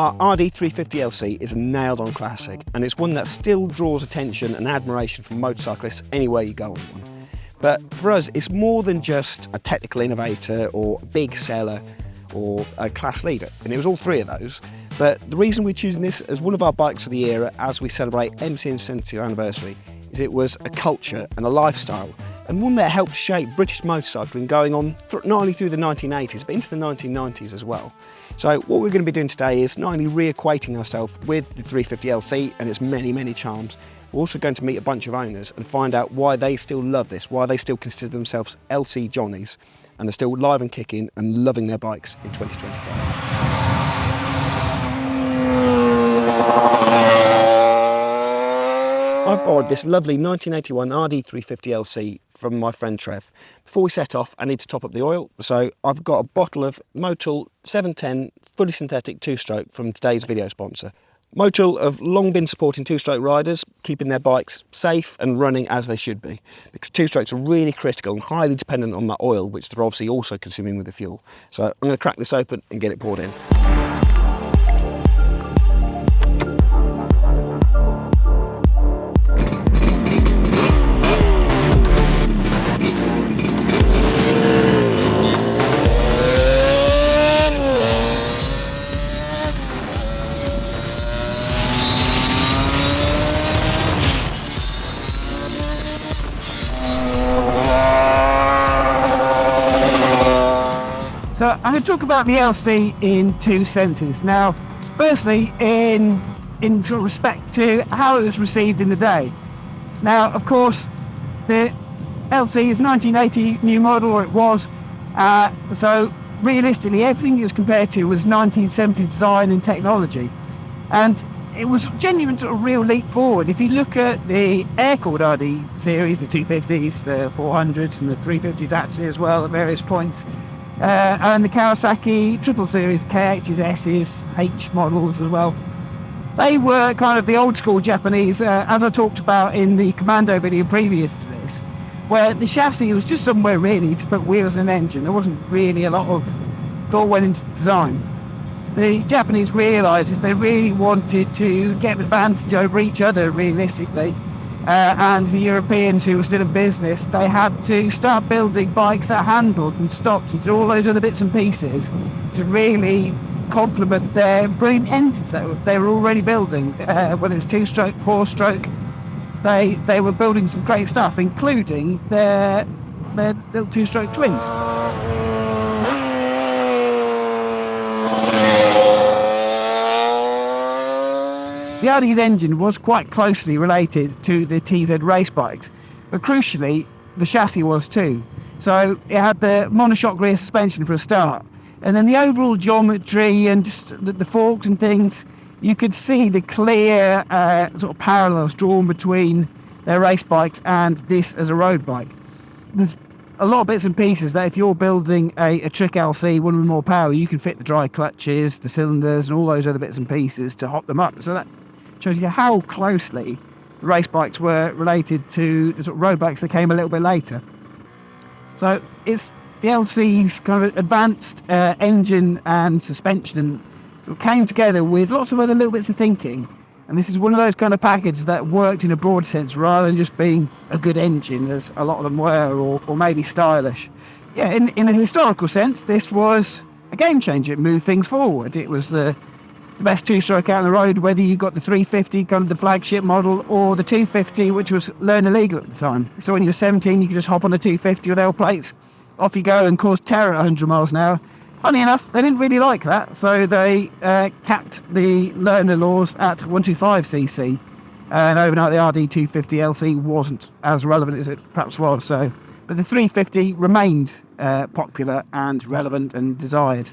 Yamaha RD350LC is a nailed-on classic, and it's one that still draws attention and admiration from motorcyclists anywhere you go on one. But for us, it's more than just a technical innovator or a big seller or a class leader, and it was all three of those. But the reason we're choosing this as one of our bikes of the era as we celebrate MCN's 70th anniversary is it was a culture and a lifestyle, and one that helped shape British motorcycling going on not only through the 1980s but into the 1990s as well. So what we're going to be doing today is not only reacquainting ourselves with the 350LC and its many charms, we're also going to meet a bunch of owners and find out why they still love this, why they still consider themselves LC Johnnies and are still live and kicking and loving their bikes in 2025. I've borrowed this lovely 1981 RD350LC from my friend Trev. Before we set off, I need to top up the oil, so I've got a bottle of Motul 710 fully synthetic two-stroke from today's video sponsor. Motul have long been supporting two-stroke riders, keeping their bikes safe and running as they should be, because two-strokes are really critical and highly dependent on that oil, which they're obviously also consuming with the fuel. So I'm going to crack this open and get it poured in. So I'm going to talk about the LC in two senses. Now, firstly, in sort of respect to how it was received in the day. Now, of course, the LC is 1980 new model, or it was. So realistically, everything it was compared to was 1970 design and technology, and it was a genuine sort of real leap forward. If you look at the air-cooled RD series, the 250s, the 400s, and the 350s actually as well at various points. And the Kawasaki triple series, KHs, S's, H models as well. They were kind of the old school Japanese, as I talked about in the Commando video previous to this, where the chassis was just somewhere really to put wheels and engine. There wasn't really a lot of thought went into the design. The Japanese realised if they really wanted to get advantage over each other realistically, and the Europeans who were still in business, they had to start building bikes that handled and stopped and did all those other bits and pieces to really complement their brilliant engines that they were already building. Whether it's two-stroke, four-stroke, they were building some great stuff, including their little two-stroke twins. The RD's engine was quite closely related to the TZ race bikes, but crucially, the chassis was too. So it had the monoshock rear suspension for a start, and then the overall geometry and just the forks and things, you could see the clear sort of parallels drawn between their race bikes and this as a road bike. There's a lot of bits and pieces that if you're building a trick LC, one with more power, you can fit the dry clutches, the cylinders, and all those other bits and pieces to hop them up. So that shows you how closely the race bikes were related to the sort of road bikes that came a little bit later. So it's the LC's kind of advanced engine and suspension and sort of came together with lots of other little bits of thinking. And this is one of those kind of packages that worked in a broad sense rather than just being a good engine, as a lot of them were, or maybe stylish. Yeah, in a historical sense, this was a game changer. It moved things forward. It was the best two-stroke out on the road, whether you got the 350, kind of the flagship model, or the 250, which was learner legal at the time. So when you were 17, you could just hop on a 250 with L plates, off you go and cause terror at 100 miles an hour. Funny enough, they didn't really like that, so they capped the learner laws at 125cc, and overnight the RD350LC wasn't as relevant as it perhaps was. So, but the 350 remained popular and relevant and desired.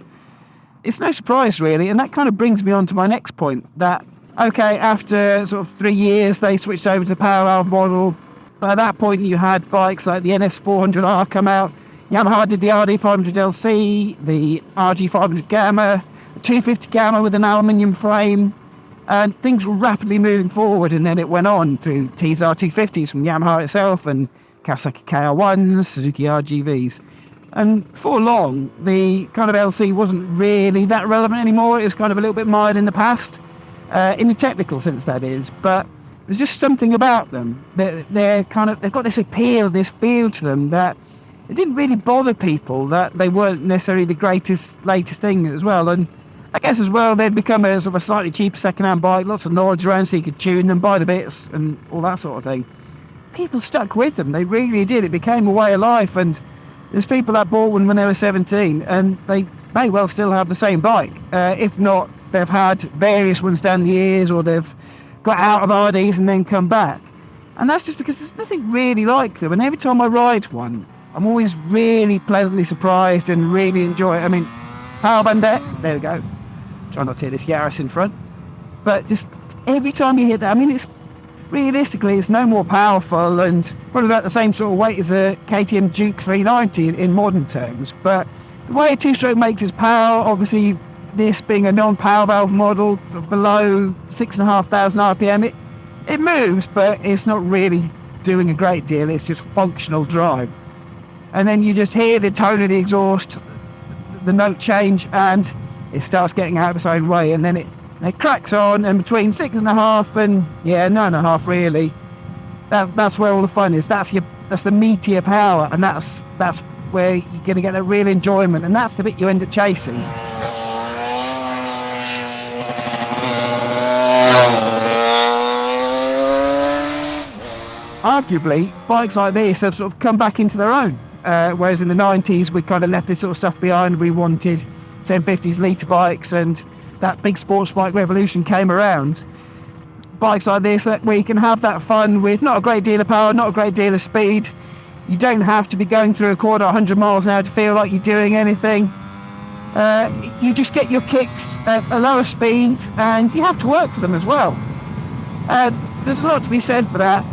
It's no surprise really, and that kind of brings me on to my next point, that okay, after sort of 3 years they switched over to the power valve model, but at that point you had bikes like the NS400R come out, Yamaha did the RD500LC, the RG500 Gamma, the 250 Gamma with an aluminium frame, and things were rapidly moving forward, and then it went on through TZR 250s from Yamaha itself and Kawasaki KR1s, Suzuki RGVs. And for long, the kind of LC wasn't really that relevant anymore. It was kind of a little bit mired in the past, in the technical sense, that is. But there's just something about them. They've got this appeal, this feel to them that it didn't really bother people that they weren't necessarily the latest thing as well. And I guess as well, they'd become a sort of a slightly cheaper second-hand bike, lots of knowledge around so you could tune them, buy the bits and all that sort of thing. People stuck with them, they really did. It became a way of life, and there's people that bought one when they were 17 and they may well still have the same bike. If not, they've had various ones down the years, or they've got out of RDs and then come back. And that's just because there's nothing really like them. And every time I ride one, I'm always really pleasantly surprised and really enjoy it. I mean, power band there we go. Try not to hit this Yaris in front. But just every time you hit that, I mean, it's realistically, it's no more powerful and probably about the same sort of weight as a KTM Duke 390 in modern terms. But the way a two-stroke makes its power, obviously this being a non-power valve model, below 6,500 RPM, it moves, but it's not really doing a great deal. It's just functional drive. And then you just hear the tone of the exhaust, the note change, and it starts getting out of its own way, and then it cracks on, and between 6.5 and 9.5 really, that's where all the fun is. That's the meatier power, and that's where you're going to get that real enjoyment, and that's the bit you end up chasing. Arguably, bikes like this have sort of come back into their own, whereas in the 90s we kind of left this sort of stuff behind. We wanted 1050s litre bikes, and that big sports bike revolution came around. Bikes like this, where you can have that fun with not a great deal of power, not a great deal of speed. You don't have to be going through a quarter 100 miles an hour to feel like you're doing anything. You just get your kicks at a lower speed, and you have to work for them as well. There's a lot to be said for that,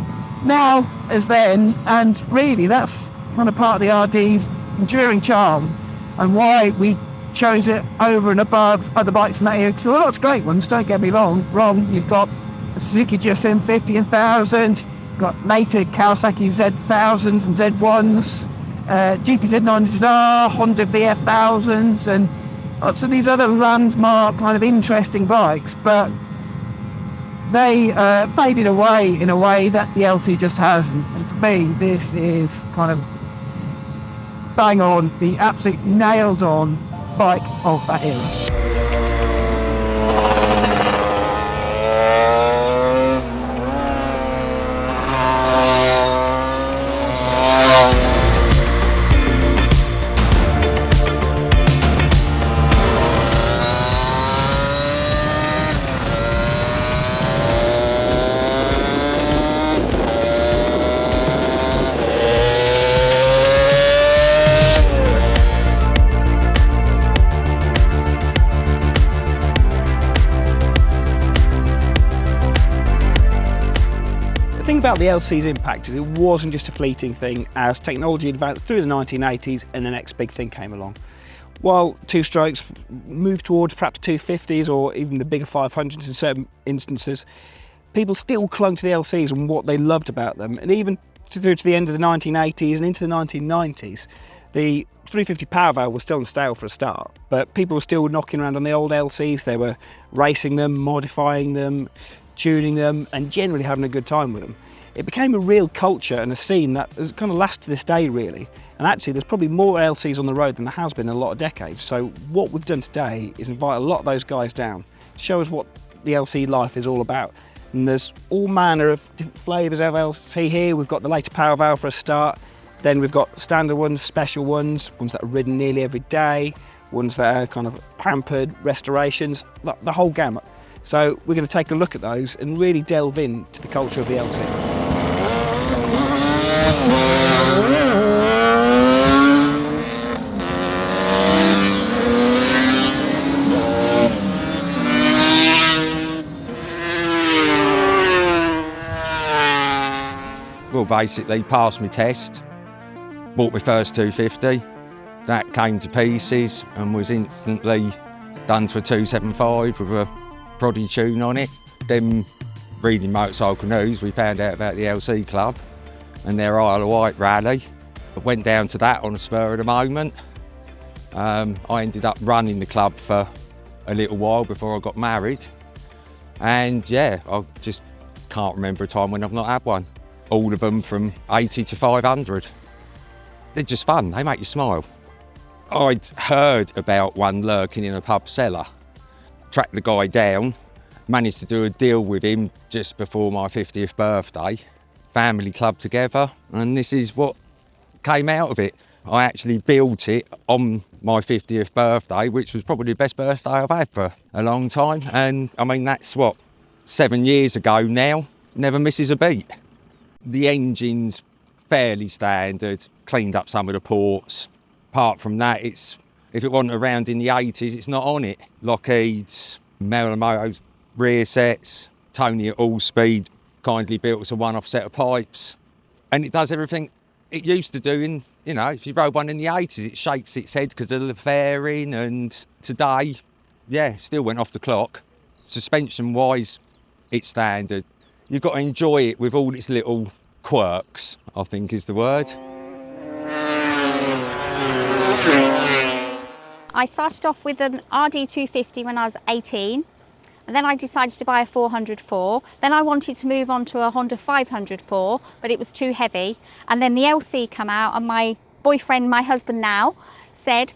now as then, and really that's kind of part of the RD's enduring charm and why we chose it over and above other bikes in that era. Because there are lots of great ones, don't get me wrong. You've got a Suzuki GSM 50 and 1000, you've got later Kawasaki Z1000s and Z1s, GP Z900R, Honda VF 1000s, and lots of these other landmark kind of interesting bikes, but they faded away in a way that the LC just hasn't. And for me, this is kind of bang on, the absolute nailed on bike of that era. The thing about the LC's impact is it wasn't just a fleeting thing as technology advanced through the 1980s and the next big thing came along. While two-strokes moved towards perhaps 250s or even the bigger 500s in certain instances, people still clung to the LCs and what they loved about them. And even through to the end of the 1980s and into the 1990s, the 350 power valve was still on stale for a start, but people were still knocking around on the old LCs. They were racing them, modifying them, tuning them, and generally having a good time with them. It became a real culture and a scene that has kind of lasted to this day, really. And actually, there's probably more LCs on the road than there has been in a lot of decades. So what we've done today is invite a lot of those guys down to show us what the LC life is all about. And there's all manner of different flavours of LC here. We've got the later power valve for a start. Then we've got standard ones, special ones that are ridden nearly every day, ones that are kind of pampered, restorations, the whole gamut. So we're going to take a look at those and really delve into the culture of the LC. Well, basically passed my test, bought my first 250, that came to pieces and was instantly done to a 275 with a proddy tune on it. Then reading Motorcycle News, we found out about the LC Club and their Isle of Wight rally, I went down to that on a spur of the moment. I ended up running the club for a little while before I got married. And yeah, I just can't remember a time when I've not had one. All of them from 80 to 500. They're just fun, they make you smile. I'd heard about one lurking in a pub cellar. Tracked the guy down, managed to do a deal with him just before my 50th birthday. Family club together, and this is what came out of it. I actually built it on my 50th birthday, which was probably the best birthday I've had for a long time. And I mean, that's what, 7 years ago now, never misses a beat. The engine's fairly standard, cleaned up some of the ports. Apart from that, if it wasn't around in the 80s, it's not on it. Lockheed's, Melamoto's rear sets, Tony at all speed kindly built us a one-off set of pipes. And it does everything it used to do in, you know, if you rode one in the 80s, it shakes its head because of the fairing, and today, yeah, still went off the clock. Suspension-wise, it's standard. You've got to enjoy it with all its little quirks, I think is the word. I started off with an RD350 when I was 18, and then I decided to buy a 404. Then I wanted to move on to a Honda 504, but it was too heavy. And then the LC came out, and my boyfriend, my husband now, said,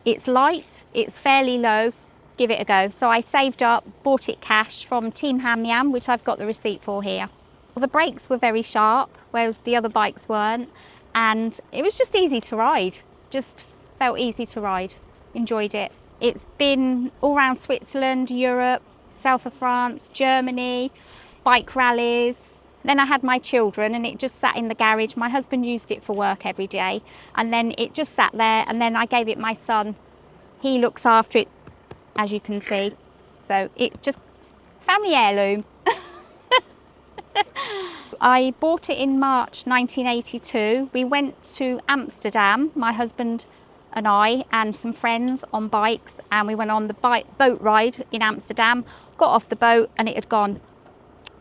it's light, it's fairly low, give it a go. So I saved up, bought it cash from Team Ham Yam, which I've got the receipt for here. Well, the brakes were very sharp, whereas the other bikes weren't. And it was just easy to ride, just felt easy to ride. Enjoyed it. It's been all around Switzerland, Europe, south of France, Germany, bike rallies. Then I had my children and it just sat in the garage. My husband used it for work every day, and then it just sat there, and then I gave it my son. He looks after it, as you can see. So it just, family heirloom. I bought it in March 1982. We went to Amsterdam, my husband and I and some friends on bikes, and we went on the boat ride in Amsterdam, got off the boat and it had gone.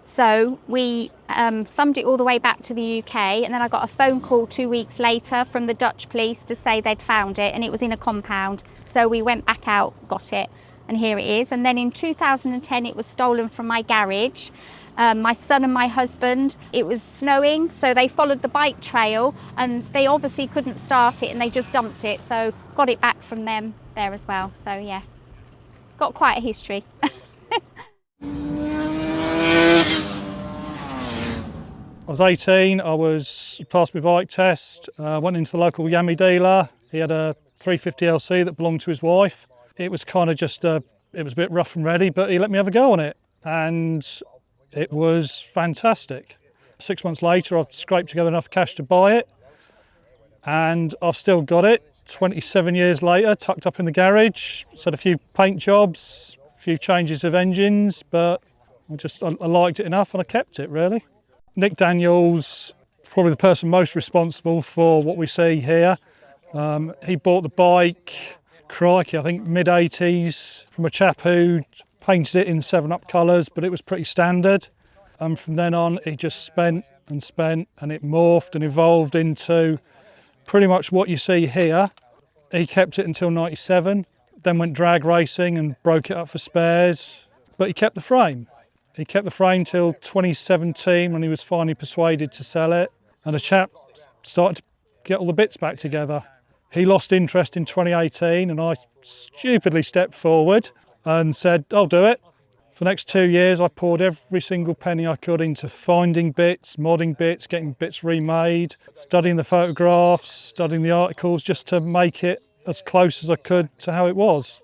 So we thumbed it all the way back to the UK, and then I got a phone call 2 weeks later from the Dutch police to say they'd found it and it was in a compound. So we went back out, got it, and here it is. And then in 2010 it was stolen from my garage. My son and my husband, it was snowing, so they followed the bike trail and they obviously couldn't start it and they just dumped it, so got it back from them there as well. So yeah, got quite a history. I was 18, I passed my bike test, went into the local Yamaha dealer. He had a 350LC that belonged to his wife. It was kind of just, it was a bit rough and ready, but he let me have a go on it, and it was fantastic. 6 months later, I've scraped together enough cash to buy it, and I've still got it 27 years later, tucked up in the garage. It's had a few paint jobs, a few changes of engines, but I liked it enough and I kept it, really. Nick Daniels, probably the person most responsible for what we see here. He bought the bike, crikey, I think mid-80s, from a chap who painted it in 7-Up colours, but it was pretty standard. And from then on, he just spent, and it morphed and evolved into pretty much what you see here. He kept it until 97, then went drag racing and broke it up for spares, but he kept the frame. He kept the frame till 2017 when he was finally persuaded to sell it, and a chap started to get all the bits back together. He lost interest in 2018, and I stupidly stepped forward and said, I'll do it. For the next 2 years, I poured every single penny I could into finding bits, modding bits, getting bits remade, studying the photographs, studying the articles, just to make it as close as I could to how it was.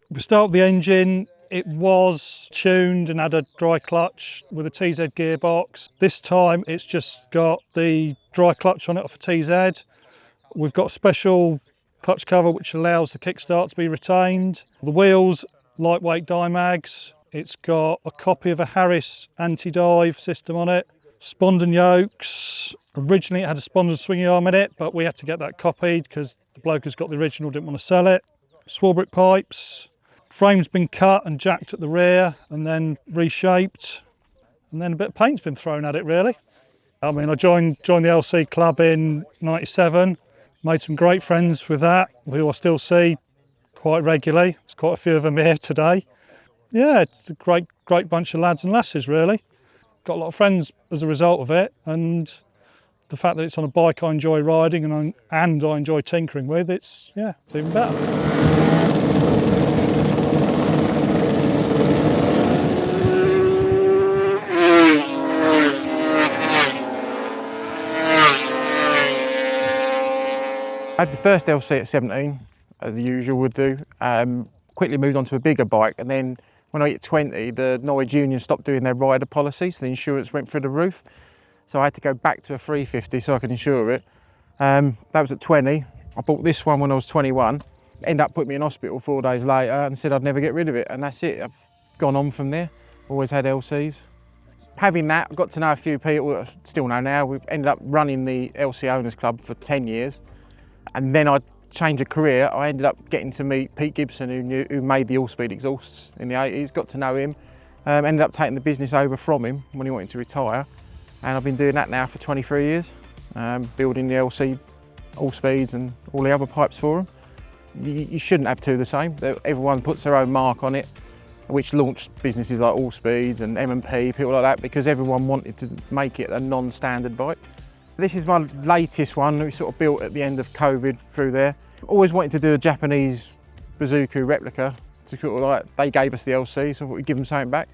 We start with the engine. It was tuned and had a dry clutch with a TZ gearbox. This time, it's just got the dry clutch on it off a TZ. We've got a special clutch cover which allows the kickstart to be retained. The wheels, lightweight Dymags. It's got a copy of a Harris anti-dive system on it. Spondon yokes. Originally it had a Spondon swinging arm in it, but we had to get that copied because the bloke who's got the original didn't want to sell it. Swarbrick pipes. Frame's been cut and jacked at the rear and then reshaped. And then a bit of paint's been thrown at it, really. I mean, I joined the LC club in '97, made some great friends with that, who I still see quite regularly. There's quite a few of them here today. Yeah, it's a great bunch of lads and lasses, really. Got a lot of friends as a result of it, and the fact that it's on a bike I enjoy riding and I enjoy tinkering with, it's even better. I had the first LC at 17, as the usual would do. Quickly moved on to a bigger bike, and then when I hit 20, the Norwich Union stopped doing their rider policy, so the insurance went through the roof. So I had to go back to a 350 so I could insure it. That was at 20. I bought this one when I was 21. Ended up putting me in hospital 4 days later and said I'd never get rid of it, and that's it. I've gone on from there. Always had LCs. Having that, I got to know a few people, still know now. We ended up running the LC Owners Club for 10 years. And then I changed a career. I ended up getting to meet Pete Gibson, who made the all-speed exhausts in the 80s. Got to know him. Ended up taking the business over from him when he wanted to retire. And I've been doing that now for 23 years, building the LC all-speeds and all the other pipes for them. You shouldn't have two the same. Everyone puts their own mark on it, which launched businesses like All-Speeds and M&P, people like that, because everyone wanted to make it a non-standard bike. This is my latest one, we sort of built at the end of COVID through there. Always wanted to do a Japanese Bazooka replica. To sort of like, they gave us the LC, so I thought we'd give them something back.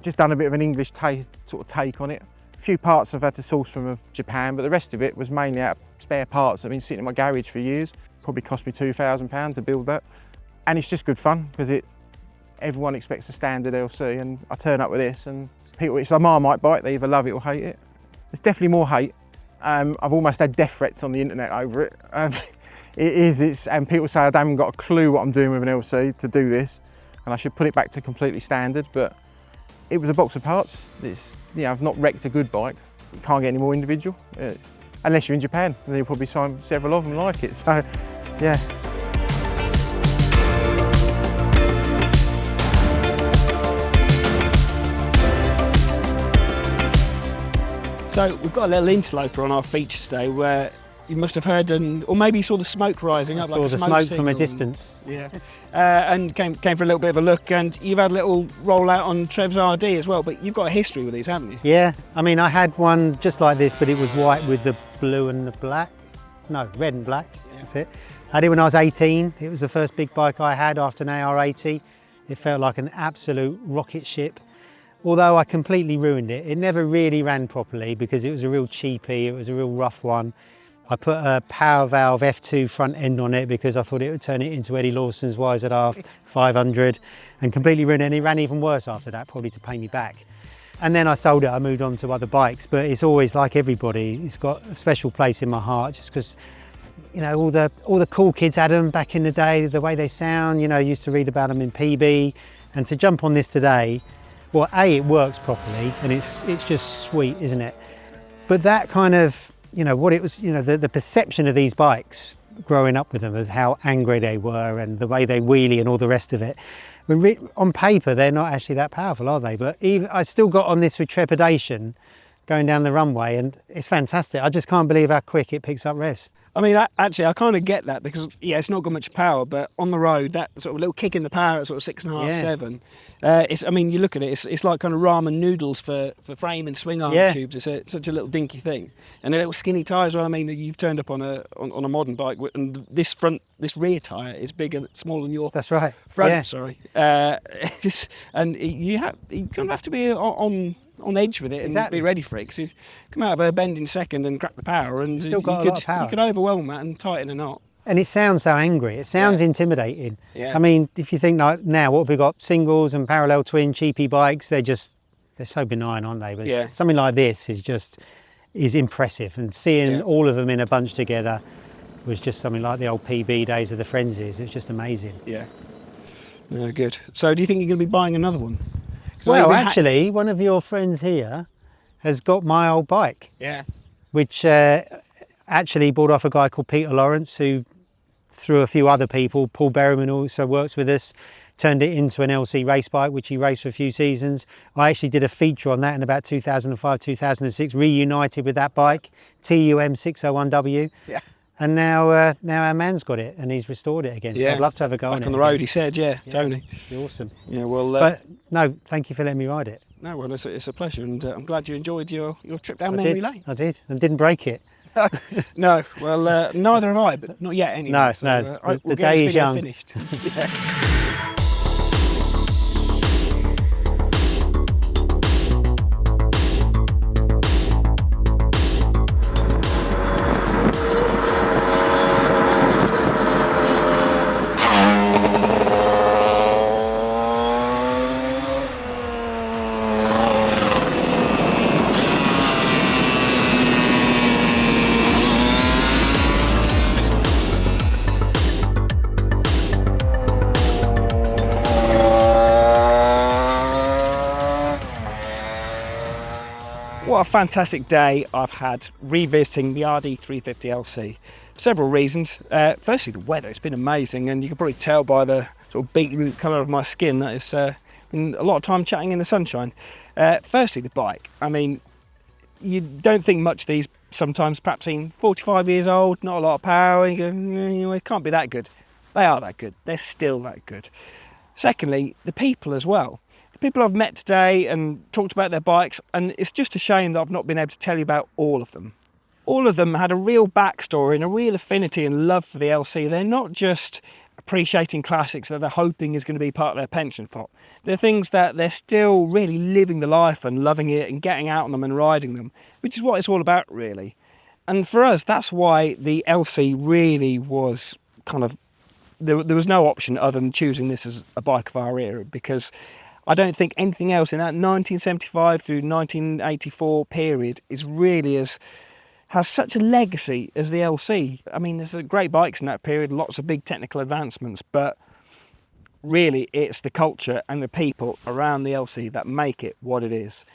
Just done a bit of an English sort of take on it. A few parts I've had to source from Japan, but the rest of it was mainly out of spare parts that have been sitting in my garage for years. Probably cost me £2,000 to build that. And it's just good fun, because everyone expects a standard LC, and I turn up with this, and people, it's a Marmite bike, they either love it or hate it. There's definitely more hate. I've almost had death threats on the internet over it. And people say I haven't got a clue what I'm doing with an LC to do this, and I should put it back to completely standard, but it was a box of parts. I've not wrecked a good bike. You can't get any more individual, unless you're in Japan, and you'll probably find several of them like it, so yeah. So we've got a little interloper on our feature today where you must have heard, or maybe you saw the smoke rising up. I saw the smoke from a distance. Yeah, and came for a little bit of a look, and you've had a little rollout on Trevs RD as well, but you've got a history with these, haven't you? Yeah, I mean, I had one just like this, but it was white with the blue and the black. No, red and black, that's it. I had it when I was 18. It was the first big bike I had after an AR80. It felt like an absolute rocket ship. Although I completely ruined it. It never really ran properly because it was a real cheapie, it was a real rough one. I put a power valve F2 front end on it because I thought it would turn it into Eddie Lawson's YZR 500 and completely ruined it, and it ran even worse after that, probably to pay me back. And then I sold it, I moved on to other bikes, but it's always like everybody, it's got a special place in my heart just because, you know, all the cool kids had them back in the day, the way they sound, you know, used to read about them in PB, and to jump on this today, well, A, it works properly and it's just sweet, isn't it? But that kind of, you know, what it was, you know, the perception of these bikes growing up with them as how angry they were and the way they wheelie and all the rest of it. On paper, they're not actually that powerful, are they? But even I still got on this with trepidation going down the runway, and it's fantastic. I just can't believe how quick it picks up revs. I mean, actually, I kind of get that because, yeah, it's not got much power, but on the road, that sort of little kick in the power at sort of 6.5, 7. I mean, you look at it, it's like kind of ramen noodles for frame and swing arm tubes. It's such a little dinky thing, and a little skinny tyre as well. I mean, you've turned up on a modern bike, and this rear tyre is bigger, smaller than your That's right. front. Sorry, and you kind of have to be on edge with it and be ready for it, because you come out of a bend in second and crack the power, and you could overwhelm that and tighten a knot. And it sounds so angry, it sounds intimidating. Yeah. I mean, if you think like now, what have we got? Singles and parallel twin cheapy bikes, they're so benign, aren't they? But something like this is impressive, and seeing all of them in a bunch together was just something like the old PB days of the Frenzies. It was just amazing. Yeah. No, good. So do you think you're going to be buying another one? Well, actually, one of your friends here has got my old bike. Yeah. Which actually bought off a guy called Peter Lawrence, who, through a few other people, Paul Berryman also works with us, turned it into an LC race bike, which he raced for a few seasons. I actually did a feature on that in about 2005, 2006, reunited with that bike, TUM 601W. Yeah. And now our man's got it and he's restored it again. So I'd love to have a go on it. Back on the road, again. he said, Tony. You're awesome. Yeah, well... but no, thank you for letting me ride it. No, well, it's a pleasure, and I'm glad you enjoyed your trip down memory lane. I did, and didn't break it. No, well, neither have I, but not yet anyway. No, so, no, we'll the get this day is video young. finished. Yeah. What a fantastic day I've had revisiting the RD350LC for several reasons. Firstly, the weather, it's been amazing, and you can probably tell by the sort of beetroot colour of my skin that it's been a lot of time chatting in the sunshine. Firstly, the bike. I mean, you don't think much of these sometimes, perhaps seen 45 years old, not a lot of power, you go, it can't be that good. They are that good, they're still that good. Secondly, the people as well. People I've met today and talked about their bikes, and it's just a shame that I've not been able to tell you about all of them. All of them had a real backstory and a real affinity and love for the LC. They're not just appreciating classics that they're hoping is going to be part of their pension pot. They're things that they're still really living the life and loving it and getting out on them and riding them, which is what it's all about really. And for us, that's why the LC really was kind of, there was no option other than choosing this as a bike of our era, because I don't think anything else in that 1975 through 1984 period is really has such a legacy as the LC. I mean, there's great bikes in that period, lots of big technical advancements, but really it's the culture and the people around the LC that make it what it is.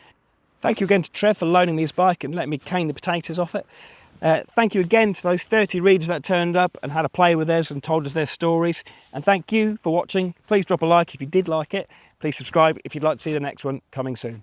Thank you again to Trev for loaning me his bike and letting me cane the potatoes off it. Thank you again to those 30 readers that turned up and had a play with us and told us their stories. And thank you for watching. Please drop a like if you did like it. Please subscribe if you'd like to see the next one coming soon.